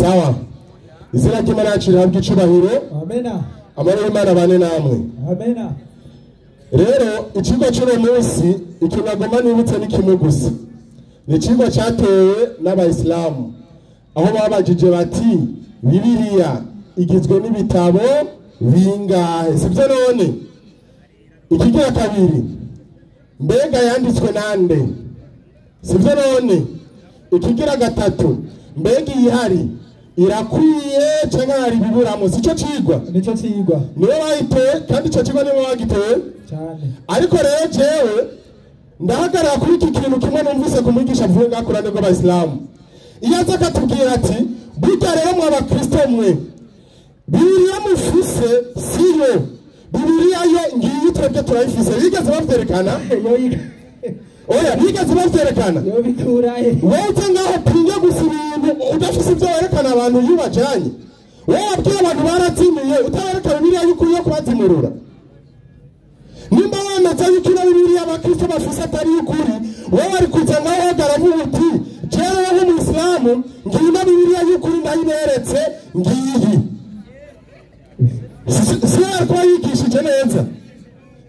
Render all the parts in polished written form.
sawa izina ry'Imana yacu rihabwa icubahiro amena amahoro y'Imana bane namwe amena rero ikigo cy'uno munsi ikinagoma nibutse ni kimwe gusa ni ikigo cyatewe n'abayisilamu aho babajije bati Bibiliya igizwe n'ibitabo bingahe sibyo none ikigira kabiri mbega yanditswe nande sibyo none ikigira gatatu mbega iyihari irakwiye canke hari iburamw'ibitabo sico cigwa nico cigwa niwe bayitoye kandi ico cigwa niwe wagitoye cyane ariko rero jewe ndahagarara kuri iki kintu kimwe numvise ku mwigisha avuye ngakurane rw'abayisilamu iyo aza akatubwira ati burya rero mw'abakristo mwe Bibiliya mufise siyo Bibiliya yo ngiyi twebwe turayifise bigeze bavyerekana oya bigeze bavyerekana yo bikurahe wowe ngaho pinye gusa ibintu udafise ibyo werekana abantu yubajanye wowe abwiye abantu baratimiye utabereka Bibiliya yuko yo kubazimurura nimba wemeza yuko ino Bibiliya abakristo bafise atari ukuri wowe ari kuza ngaho hagaravuga uti jewe nk'umuyisilamu ngiyi ino Bibiliya y'ukuri ndayiberetse ngiyi siya kuba yigishije neza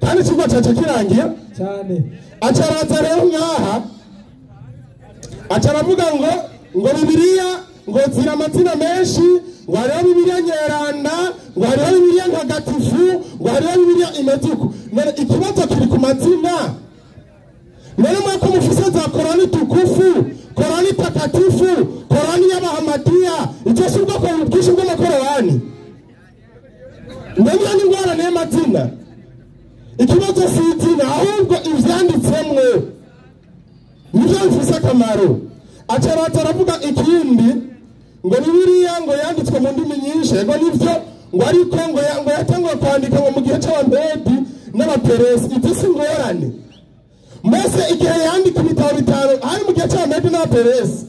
kandi ikigo cyacu kirangiye cyane acaraza rero ngaha acaravuga ngo Bibiliya ngo zira amazina menshi ngo hariho Bibiliya nyeranda ngo hariho Bibiliya ntagatifu ngo hariho Bibiliya imetuku none ikibazo kiri ku mazina none mwako mufise za Korani tukufu Korani takatifu Korani y'Abahamadiya icyo si ubwoko bwinshi bw'amakorani ndabona n'ingwara n'amazina ikibazo si izina ahubwo ivyanditsemwe nivyo bifise akamaro acaraza aravuga ikindi ngo Bibiliya ngo yanditswe mu ndimi nyinshi ngo nivyo ngo ariko ngo yatanguye kwandika ngo mu gihe c'abamedi n'abaperesi ivyo si ingorane Mose igihe yandika ibitabo bitanu hari mu gihe c'abamedi n'abaperesi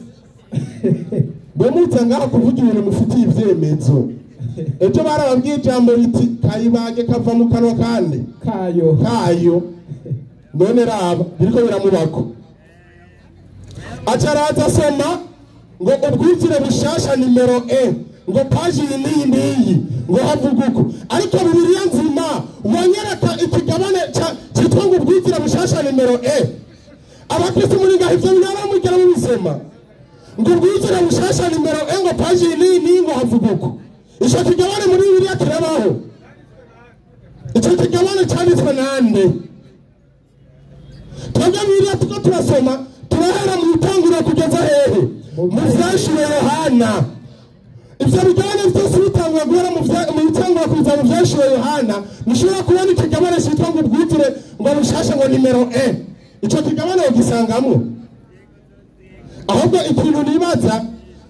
bemutse ngaho kuvuga ibintu mufitiye ivyemezo ejo barababwiye ijambo riti kayibage kava mu kanwa kandi kayo none raba biriko biramubako acaraza asoma ngo ubwizire bushasha nimero ngo paji n'iyi ngo havuga uko ariko Bibiliya nzima wanyereka ikigabane cyitwa ngo ubwizire bushasha nimero abakristo muri ngaho ivyo binaramugera mu bisema ngo ubwizire bushasha nimero ngo paji n'iyi ngo havuga uko icyo kigabane muri Bibiliya kirabaho icyo kigabane cyanditswe nande twebwe Bibiliya tuko turasoma turahera mu itangiriro kugeza hehe mu vyashiwe Yohana ivyo bigabane byose bitangwa guhera mu itangiriro kugeza mu vyashiwe Yohana mushobora kubona ikigabane cyitwa ngo ubwitire ngo bushasha ngo nimero icyo kigabane ugisangamwo ahubwo ikintu nibaza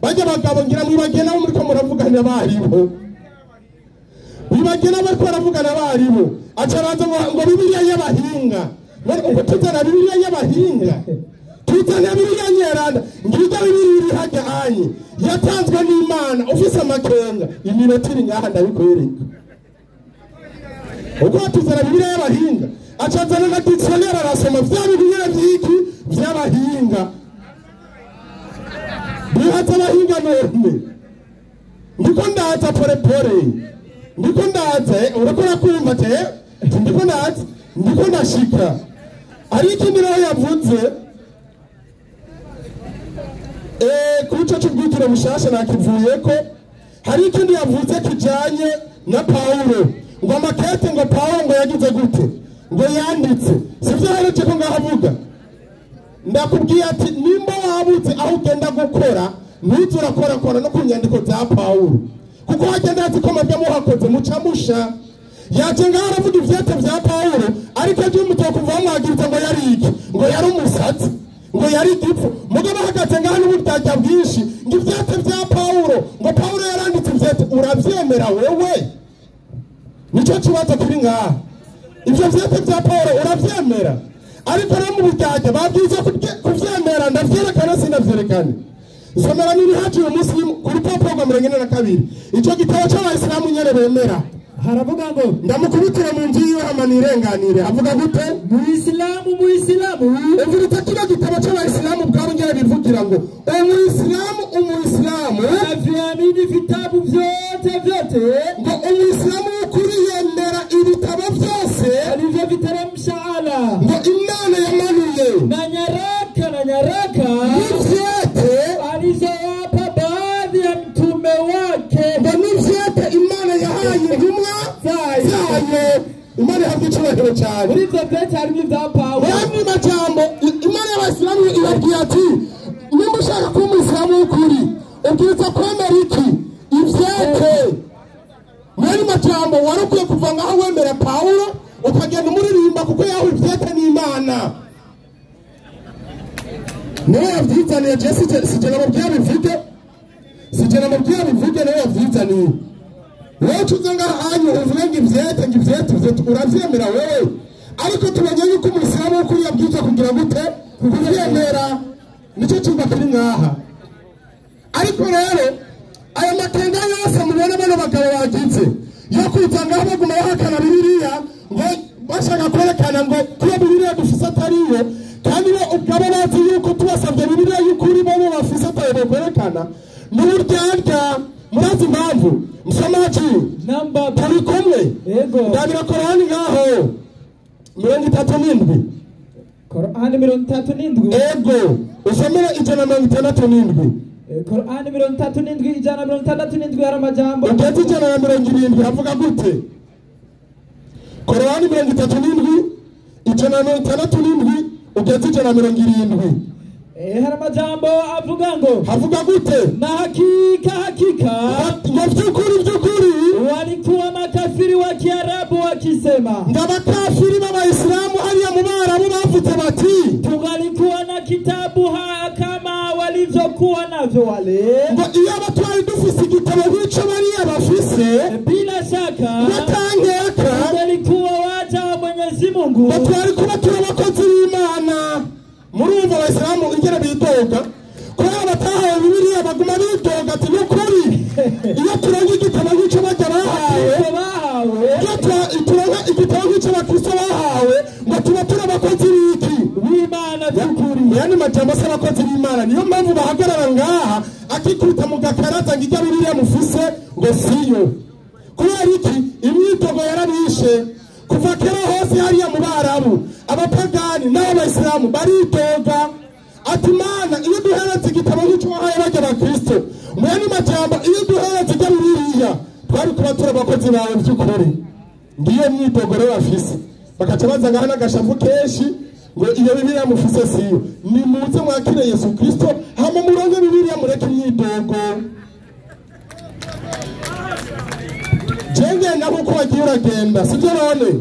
bajya bagabo ngira mwibagena bo muri ko muravugana baribo mwibagena bariko baravugana baribo acaraza ngo Bibiliya y'abahinga ngo tuzana Bibiliya y'abahinga tuzana Bibiliya nyeranda ngiga Bibiliya iri hajya anye yatanzwe n'Imana ufise amakenga iminota iri ngaha ndabikwereka ubwo tuzana Bibiliya y'abahinga acazana na dictionnaire arasoma vya Bibiliya vyiki vy'abahinga bihatse abahinga none ndiko ndaza porepore ndiko ndaza urakora kumva te ndiko ndashika ari ikindi rero yavuze kuco cy'ubwitire bushasha nakivuyeko hari ikindi yavuze kijanye na Paulo ngo amakete ngo Paulo ngo yagize gute ngo yanditse sivyo hereje ko ngahavuga ndakubwiye ati nimba wabuze aho ugenda gukora ntuze urakora no ku nyandiko za Paulo kuko hagenda ati ko mabya muhakoze mucamusha yaje ngaho aravuga ivyete vya Paulo ariko aje umutoko vamwagiritse ngo yari iki ngo yari umusatsi ngo yari igipfu mugabo hagaze ngaho n'ubutajya bwinshi ngo ivyete vya Paulo ngo Paulo yaranditse ivyete uravyemera wewe nico kibazo kiri ngaho ivyo vyete vya Paulo uravyemera ariko no mu butajya babwize kuvyemera ndavyerekana sinavyerekana somera nini haje uyu munsi kuri popoko 42 ico gitabo c'abayisilamu nyene bemera haravuga ngo ndamukubitire mu nzu yiwe amanirenganire avuga gute muislamu evuruta kino gitabo c'abayisilamu bwabo nyene bivugira ngo umuyisilamu avyamini kuamini vitabu vyote ngo umuyisilamu w'ukuri yemera ibitabo byose alivyoviteremsha Allah, ngo Imana yamanuye na nyaraka n'ivyete alizowapa baadhi ya mtume wake, ngo n'ivyete Imana yahaye intumwa zayo. Imana yahabwa icyubahiro cyane. muri ibyo byete harimo ibya Pawulo. Yamwe majambo Imana y'Abasilamu ibabwiye ati nimba ushaka kuba umuyisilamu w'ukuri ubwiza kwemera iki? Ivyete. Muri majambo wari ukwiye kuva ngaho wemera Pawulo ukagenda umuririmba kuko yaho ivyete n'Imana. Niwe yavyizaniye sije namubwiye bivuge. Sije namubwiye bivuge niwe yavyizaniye. Wewe tuzanga hanyu uvuga ngo ivyete uravyemera wewe. Ariko tumenye yuko umuyisilamu w'ukuri yabwiza kugira gute? Kuvyemera. Nico cyumba kiri ngaha. Ariko rero aya makenga yose mubona bano bagabo bagize yo kwitanga baguma bahakana Bibiliya ngo bashaka kwerekana ngo kuba Bibiliya dufise atariyo, kandi bo ubwabo bazi yuko tubasabye Bibiliya y'ukuri bo bafise atariyo kwerekana n'uryarya. Murazi impamvu msomaji namba turi kumwe ndabira Korani ngaho 37 Korani 37 ego usomera 167 Korani 37 167 hari amajambo ugeze 170 havuga gute? Korani 37 167 ugeze 170 hari amajambo avuga ngo, havuga gute? na hakika by'ukuri walikuwa makafiri wa Kiarabu wakisema, ndabakafiri b'Abayisilamu hariya mu Barabu bavuze bati tungalikuwa na kitabu kama walivyokuwa navyo wale, ngo iyo abatwari dufise igitabo nk'ico bariya bafise bila shaka batangeka tungalikuwa waja wa Mwenyezi Mungu, batwari kuba turi abakozi b'Imana. Murumva Abayisilamu ingene bidoga kubera batahawe Bibiliya baguma bidoga ati n'ukuri iyo turonka igitabo nk'ico bajya bahawe turonka igitabo nk'ico abakristo bahawe ngo tuba turi abakozi b'iki b'Imana by'ukuri. Yani majambo se abakozi b'Imana niyo mpamvu bahagarara ngaha akikuta mu gakaraza ngo ijya Bibiliya mufise ngo siyo. Kubera iki? Imyidogo yarabishe kuva kera hose hariya mu Barabu abapagani n'Abayisilamu baritoga ati Mana iyo duheretse igitabo nk'icyo wahaye bajya abakristo mwene majambo iyo duheretse ijya Bibiliya twari kuba turi abakozi bawe by'ukuri. Ngiyo myidogo rero bafise bakaca bazanga hano agashavu kenshi ngo iyo Bibiliya mufise siyo. Nimuze mwakire Yesu Kristo hama muronke Bibiliya mureke imyidogo. Jenge na huko wagiye uragenda sibyo none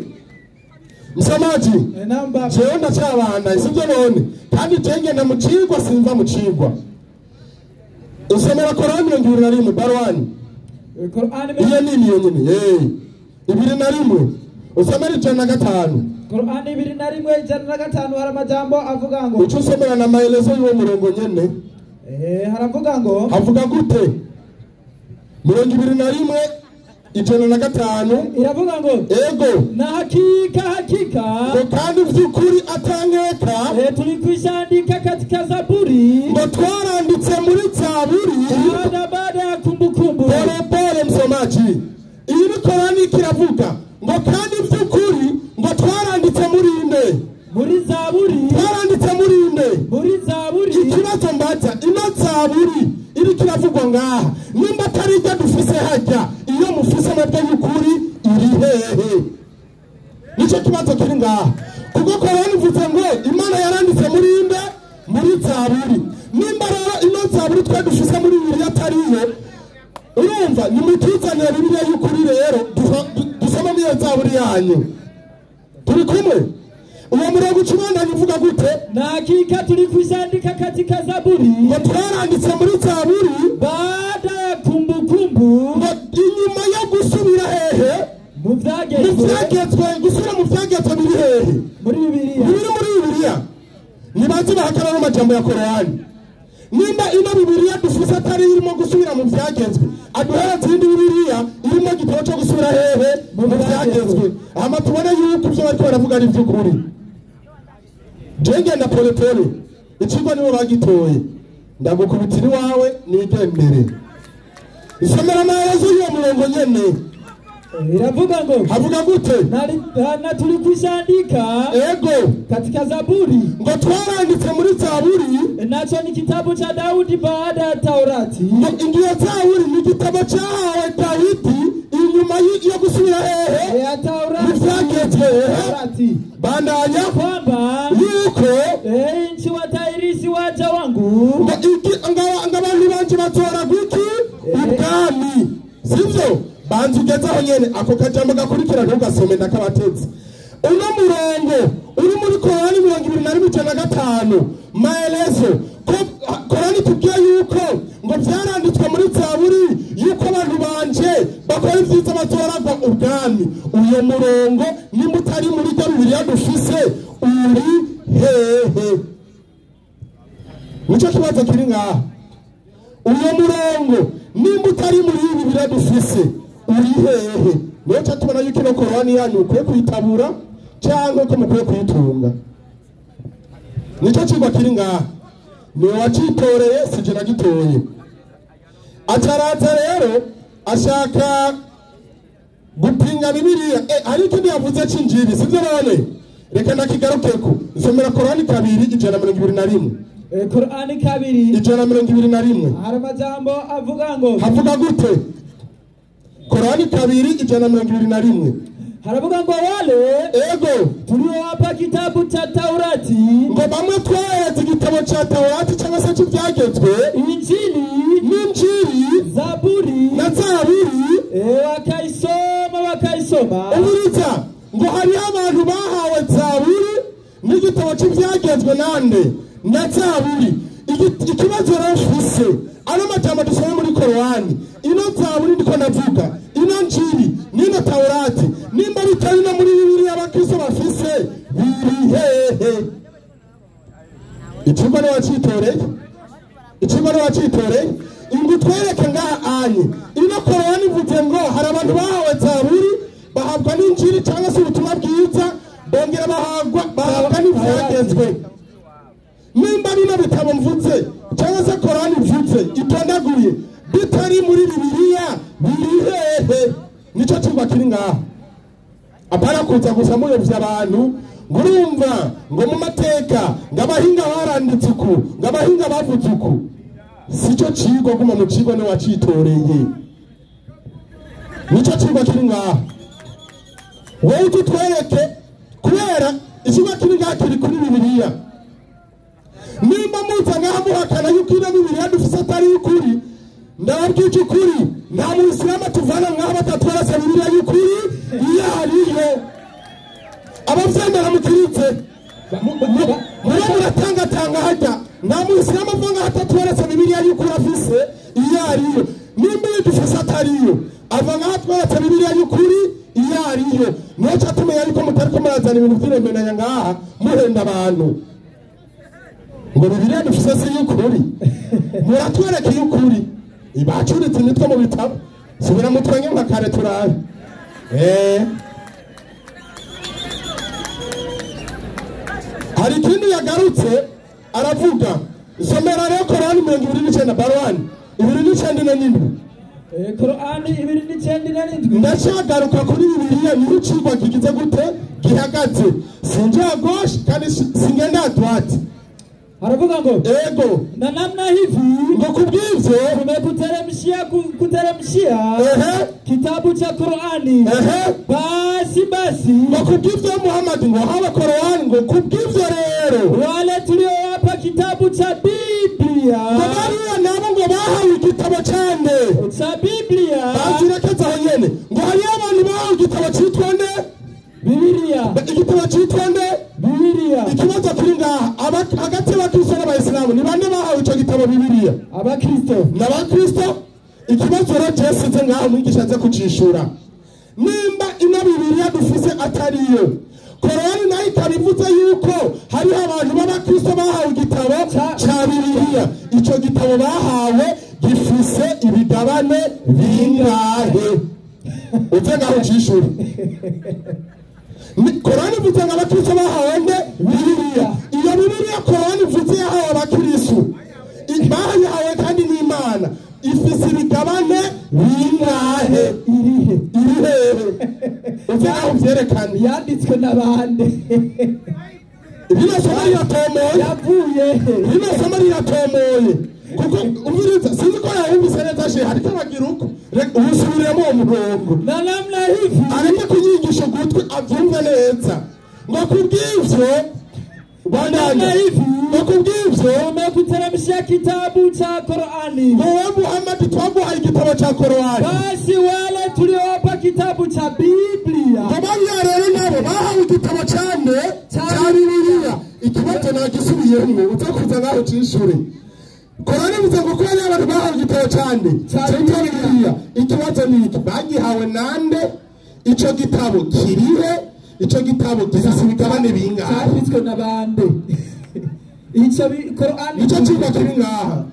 msomaji namba jewe ndacyabanda sibyo none kandi jenge na mucigwa sinza mucigwa usomera Korani 21 barwani Korani iyo nini nyine 21 usomera 105 Korani 21 hari amajambo avuga ngo, uco usomera na maelezo y'uwo murongo nyene haravuga ngo, havuga gute 21 105 iravuga ngo ego na hakika ngo kandi by'ukuri atangeka tulikwishaandika katika Zaburi, ngo twaranditse muri Zaburi baada ya kumbukumbu. Pole msomaji, iyi ni Korani kiravuga ngo kandi by'ukuri ngo twaranditse muri inde? Muri Zaburi. Twaranditse muri inde? Muri Zaburi. Ikibazo mbaza ino Zaburi iri kiravugwa ngaha nimba atari ijya dufise hajya iyo mufise mwebwe y'ukuri iri hehe? Nicyo kibazo kiri ngaha kuko Korani ivuze ngo Imana yaranditse muri inde? Muri Zaburi. Nimba rero ino Zaburi twe dufise muri Bibiliya atariyo urumva nimutuzanire Bibiliya y'ukuri rero dusoma muri Zaburi yanyu. Turi kumwe? Uwo murongo ukibandanya uvuga gute? Na hakika tulikwishaandika katika Zaburi, ngo twaranditse muri Zaburi baada ya kumbukumbu, ngo inyuma yo gusubira hehe? mu vyagezwe. Gusubira mu vyagezwe biri hehe? muri Bibiliya. Biri muri Bibiliya. Nibanze bahakana n'amajambo ya Korani. Nimba ino Bibiliya dufise atari irimo gusubira mu vyagezwe aduheretse indi Bibiliya irimo igitabo cyo gusubira hehe? Mu vyagezwe. Hama tubone yuko ivyo bariko baravuga ari vy'ukuri. Jenge na pole ikigo nibo bagitoye ndagukubitira iwawe nigendere. isomera amaherezo y'uwo murongo nyene iravuga ngo havuga gute na tulikwishaandika ego katika Zaburi ngo twaranditse muri Zaburi nacho ni kitabu cha Daudi baada ya Taurati ingiyo Zaburi ni igitabo cyahawe Dawidi inyuma yo gusubira hehe ya Taurati Taurati bandanya kwamba yuko nchi watairisi waja wangu ngabantu banje batora guki ubwami sivyo bantu gezaho nyene ako kajambo gakurikira ntugasome ndakabateze uno murongo uri muri Korani 21:5 maelezo Korani tubwiye yuko ngo byaranditswe muri Zaburi yuko abantu banje bakora ivyiza batoragwa ubwami uyo murongo nimutari muri Bibiliya dufise uri hehe nico kibazo kiri ngaha uyo murongo nimutari muri Bibiliya dufise uri hehe niyo tubona yuko ino Korani yanyu ukwiye kuyitabura cyangwa ko mukwiye kuyitunga nico kigwa kiri ngaha niwe wacitoreye sije nagitoye ataraza rero ashaka gupinga Bibiliya ari ikindi yavuze cinjiri sivyo none reka ndakigarukeko nsomera Korani 2:121 Korani 2:121 hari amajambo avuga ngo havuga gute Korani 2:121 haravuga ngo wale ego tuliowapa kitabu cha Taurati ngo bamwe twaheze igitabo cha Taurati cyangwa se cy'ibyagezwe Injili n'Injili Zaburi na Zaburi wakaisoma uburiza ngo hari abantu bahawe Zaburi n'igitabo cy'ibyagezwe nande na Zaburi ikibazo rafise ano majambo dusoma muri Korani ino Zaburi ndiko navuga ino Injili nino Taurati nimba bitari no muri Bibiliya abakristo bafise biri hehe ikigo ni wacitoreye ingutwereke ngaha anye ino Korani ivuze ngo hari abantu bahawe Zaburi bahabwa n'Injili cyangwa se ubutumwa bwiza bongera bahabwa n'ibyagezwe nimba bino bitabo mvuze cyangwa se Korani mvuze itondaguye bitari muri Bibiliya biri hehe nico cyumba kiri ngaha apara kuza gusa muyobya abantu ngurumva ngo mu mateka ngabahinga baranditse uku ngabahinga bavuze uku sico cigo guma mu cigo ne wacitoreye nico cyumba kiri ngaha wowe utwereke kubera ikiba kiri ngaha kiri kuri Bibiliya nimba muza ngaha muhakana yuko ino Bibiliya dufise atari ukuri ndababwije ukuri nta muislamu tuvana ngaha batatweretse Bibiliya y'ukuri iyihariyo abavyemera mukiritse muratanga hajya nta muislamu avanga hatatweretse Bibiliya y'ukuri afise iyihariyo nimba dufise atariyo avanga hatweretse Bibiliya y'ukuri iyihariyo niyo catumenya yuko mutariko murazana ibintu vy'iremenanya ngaha muhenda abantu ngo Bibiliya dufise si y'ukuri muratwereka y'ukuri ibacuritse imitwe mu bitabo subira mutwenge nka kare turabe hari ikindi yagarutse aravuga isomera rero Korani 29 barwani 29 Korani 29 ndashagaruka kuri Bibiliya niho cigwa kigize gute gihagaze sinja gauche kandi singenda droite haravuga ngo ego na namna hivi ngo kubwivyo kuteremshia kitabu cha Korani basi ngo kubwivyo Muhammad ngo hawa Korani ngo kubwivyo rero wale tuliowapa kitabu cha Bibiliya ngo bariya nabo ngo bahawe igitabo cyane cha Bibiliya bazirekeza nyene ngo hari abantu bahawe igitabo cyitwa nde Bibiliya igitabo cyitwa nde Bibiliya ikibazo kiri ngaha hagati y'abakristo n'abayisilamu ni bande bahawe icyo gitabo Bibiliya abakristo n'abakristo ikibazo rero cyesize ngaha umwigisha aze kucishura nimba ino Bibiliya dufise atariyo Korani nayo ikabivuze yuko hariho abantu b'abakristo bahawe igitabo cya Bibiliya icyo gitabo bahawe gifise ibigabane bingahe uze ngaho ucishura Korani ivuze ngo abakristo bahawe nde Bibiliya iyo Bibiliya Korani ivuze yahawe abakristo bahawe kandi n'Imana ifise ibigabane bingahe irihe uzaho vyerekana yanditswe n'abandi rino somo riratomoye yavuye rino somo riratomoye kuko umviriza sinzi ko yahumvise neza she hariko abagira uko ubusubiremo uwo murongo na namna hivi areke kunyigisha gutwi avyumve neza ngo kubw'ivyo namna hivi ngo kubw'ivyo umekuteremshia kitabu cha Qur'ani. Wewe Muhammad twaguhaye igitabo cha Qur'ani. Basi wale tuliowapa kitabu cha Biblia Babanya rero nabo bahawe igitabo cyane cya Bibiliya ikibazo nagisubiyemo uzakuza ngaho cyishure Qur'ani bivuze ngo ko ari abantu bahawe igitabo cyane cya Bibiliya ikibazo ni iki bagihawe nande ico gitabo kirihe ico gitabo gifise imigabane bingahe cyanditswe n'abandi ico Qur'ani ico kiba kiri ngaha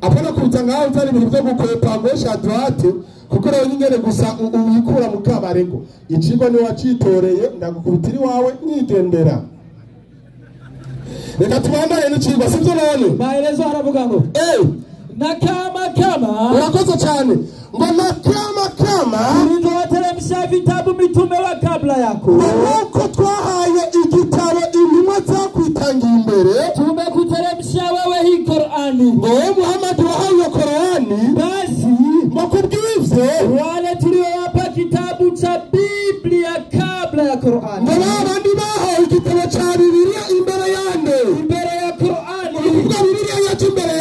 apana kuza ngaho utari ibintu byo gukwepa gauche à droite kuko rero nyingene gusa ubikura mu kabarego ikigo ni wacitoreye ndagukubitira wawe nyigendera reka tubandane n'ikigo sivyo none maelezo haravuga ngo na kama urakoze cyane ngo na kama ulizowateremsha vitabu mitume wa kabla yako nuko twahaye igitabo intumwa zakwitangiye imbere tumekuteremsha wewe hii Qur'ani ngo Muhammad wahaye Qur'ani basi makubwivyo wale tuliowapa kitabu cha Biblia kabla ya Qur'ani ngo babandi bahawe igitabo cha Bibiliya imbere ya Qur'ani kuvuga Bibiliya yacu imbere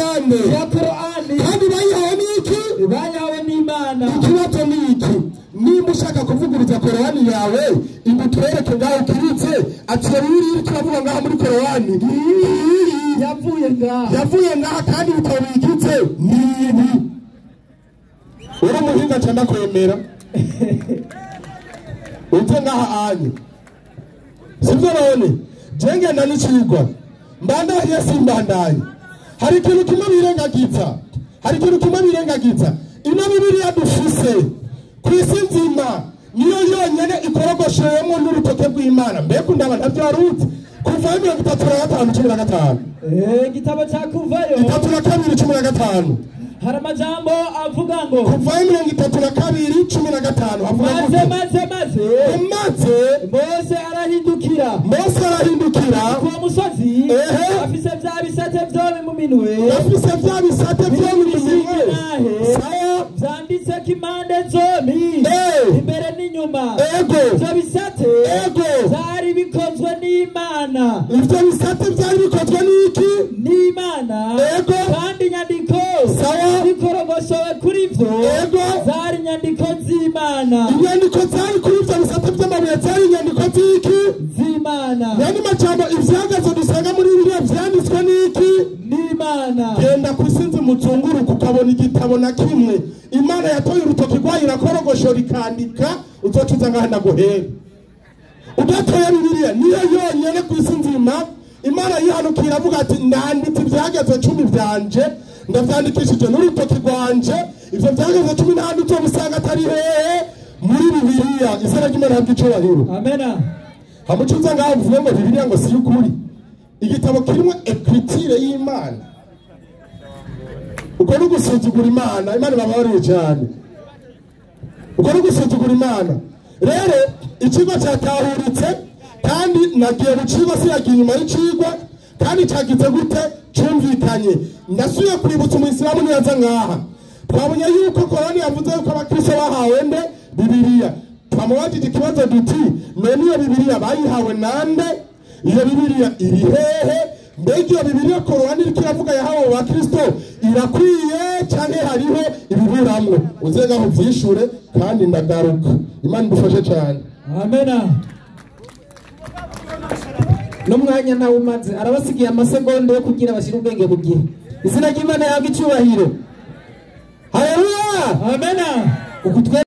ya Qur'ani kandi bayihawe n'iki bayawe n'Imana ikibazo ni iki nimba ushaka kuvuguriza Qur'ani yawe imutwereke ngaho kiritse ati Bibiliya turavuga ngaho muri Qur'ani yavuye ngaha kandi bitabo bigize nibi uri umuhinga cyane kwemera uze ngaha anye sivyo none jenge nanicigwa mbandaye simbandaye hari ikintu kimwe birengagiza ino Bibiliya dufise kwisi nzima niyo yonyene ikorogoshewemo n'urutoke rw'Imana mbega ndaba ntavyarutse kuva 35:15 igitabo cya kuvayo 32:15 hari amajambo avuga ngo kuva 32:15 avuga ngo maze Mose arahindukira ku musozi afise vya bisate vyo mu minwe saya vyanditse kimande zomi imbere n'inyuma vyo bisate vyari bikozwe n'Imana ivyo bisate vyari bikozwe n'Imana kandi inyandiko zikorogoshowe kuri vyo zari inyandiko z'Imana inyandiko zari kuri ivyo bisate vy'amabuye zari inyandiko z'Imana yani macambo ivyagazo dusanga muri Bibiliya vyanditswe n'Imana genda kusinzi muzunguruka ukabona igitabo na kimwe Imana yatoye urutoki rwayo irakorogoshora ikandika uzocuza ngaha ndaguhere udatoye Bibiliya niyo yonyene kwisi nzima Imana yihanukira avuga ati ndanditse ivyagazo 10 vyanje ndavyandikishije n'urutoki rwanje ivyo vyagazo 10 n'ahandi uzobisanga atari hehe muri Bibiliya izina ry'Imana ry'icubahiro amena hamucuza ngaho uvuye ngo Bibiliya ngo si ukuri igitabo kirimo ecriture y'Imana uko no gusuzugura Imana babariye cyane uko no gusuzugura Imana rero ikigo cyatahuritse kandi nagiye bucigo siyagiye inyuma y'icigwa kandi cyagize gute cyumvikanye ndasuye kwibutsa umuyisilamu neza ngaha twabonye yuko Qur'ani yavuze yuko abakristo bahawe nde Bibiliya twamubajije ikibazo duti none iyo Bibiliya bayihawe nande iyo Bibiliya iri hehe mbega iyo Bibiliya Qur'ani iriko iravuga yahawe abakristo irakwiye canke hariho ibiburamwo uzenga aho vyishure kandi ndagaruka Imana idufashe cyane amena n'umwanya nawe umaze arabasigiye amasegonda yo kugira bashira ubwenge ku gihe izina ry'Imana yawe icubahiro haleluya amena ukutwe